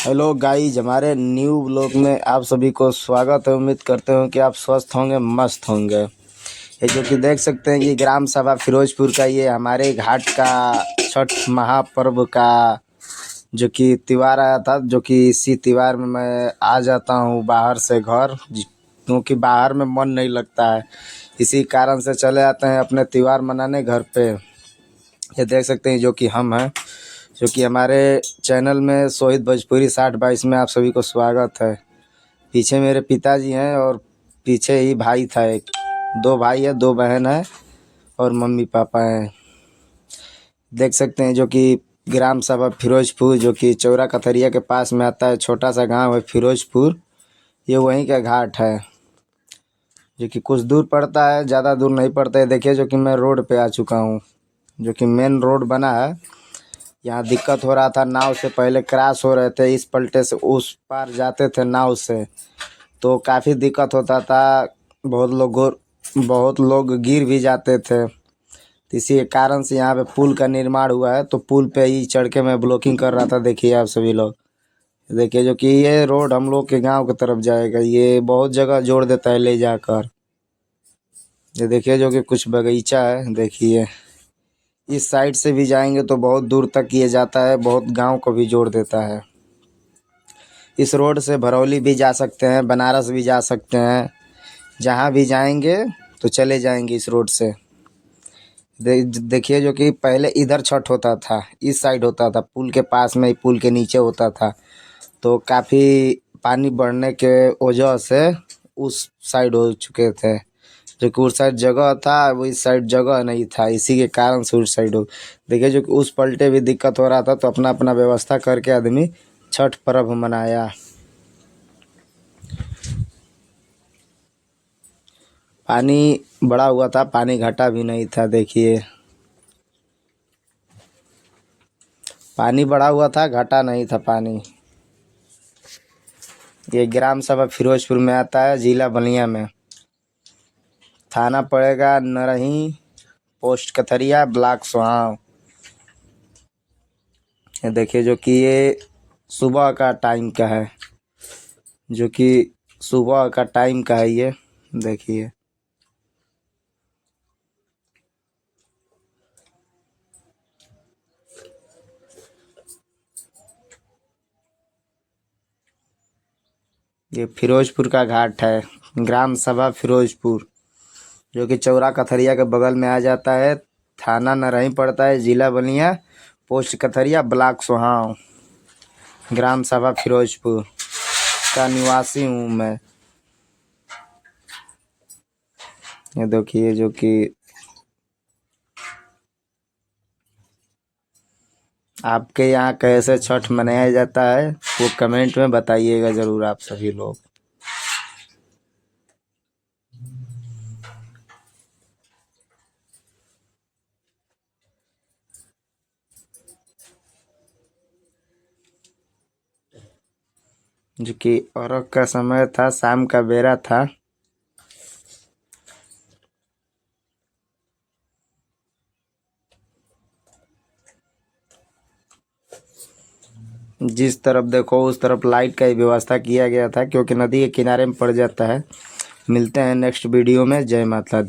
Hello guys, हमारे new blog में आप सभी को स्वागत है। उम्मीद करते हूँ कि आप स्वस्थ होंगे, मस्त होंगे। ये जो कि देख सकते हैं कि ग्राम सभा फिरोजपुर का ये हमारे घाट का छठ महापर्व का जो कि त्योहार आया था, जो कि इसी त्योहार में मैं आ जाता हूँ बाहर से घर, क्योंकि बाहर में मन नहीं लगता है। इसी कारण से चले आते हैं अपने त्योहार मनाने घर पे। ये देख सकते हैं जो कि हम हैं, जो कि हमारे चैनल में सोहित भोजपुरी 60/22 में आप सभी को स्वागत है। पीछे मेरे पिताजी हैं और पीछे ही भाई था एक, 2 भाई है, 2 बहन है और मम्मी पापा हैं। देख सकते हैं जो कि ग्राम सभा फिरोजपुर, जो कि चौरा कथरिया के पास में आता है, छोटा सा गांव है फिरोजपुर। ये वहीं का घाट है, जो कि कुछ दूर पड़ता है, ज़्यादा दूर नहीं पड़ता है। देखिए जो कि मैं रोड पे आ चुका हूँ, जो कि मेन रोड बना है। यहाँ दिक्कत हो रहा था, नाव से पहले क्रॉस हो रहे थे, इस पलटे से उस पार जाते थे नाव से, तो काफ़ी दिक्कत होता था। बहुत लोग गिर भी जाते थे। तो इसी के कारण से यहाँ पे पुल का निर्माण हुआ है, तो पुल पे ही चढ़ के मैं ब्लॉकिंग कर रहा था। देखिए आप सभी लोग, देखिए जो कि ये रोड हम लोग के गांव की तरफ जाएगा, ये बहुत जगह जोड़ देता है ले जाकर। ये देखिए जो कि कुछ बगीचा है, देखिए इस साइड से भी जाएंगे तो बहुत दूर तक ये जाता है, बहुत गांव को भी जोड़ देता है। इस रोड से भरौली भी जा सकते हैं, बनारस भी जा सकते हैं, जहाँ भी जाएंगे तो चले जाएंगे इस रोड से। देखिए जो कि पहले इधर छठ होता था, इस साइड होता था, पुल के पास में ही, पुल के नीचे होता था। तो काफ़ी पानी बढ़ने के वजह से उस साइड हो चुके थे, जो कि उस साइड जगह था, वो इस साइड जगह नहीं था, इसी के कारण से उस साइड हो। देखिए जो कि उस पलटे भी दिक्कत हो रहा था, तो अपना अपना व्यवस्था करके आदमी छठ पर्व मनाया। पानी बड़ा हुआ था, पानी घटा भी नहीं था। देखिए पानी बढ़ा हुआ था, घटा नहीं था पानी। ये ग्राम सभा फिरोजपुर में आता है, जिला बलिया में। थाना पड़ेगा नरही, पोस्ट कथरिया, ब्लॉक सोहाव। ये देखिए जो कि ये सुबह का टाइम का है, जो कि सुबह का टाइम का है। ये देखिए ये फिरोजपुर का घाट है, ग्राम सभा फिरोजपुर, जो कि चौरा कथरिया के बगल में आ जाता है। थाना नरही पड़ता है, जिला बलिया, पोस्ट कथरिया, ब्लॉक सोहाव। ग्राम सभा फिरोजपुर का निवासी हूँ मैं। ये देखिए जो कि आपके यहाँ कैसे छठ मनाया जाता है, वो कमेंट में बताइएगा ज़रूर आप सभी लोग। जो कि अर्घ का समय था, शाम का बेरा था। जिस तरफ देखो उस तरफ लाइट का ही व्यवस्था किया गया था, क्योंकि नदी के किनारे में पड़ जाता है। मिलते हैं नेक्स्ट वीडियो में। जय माता दी।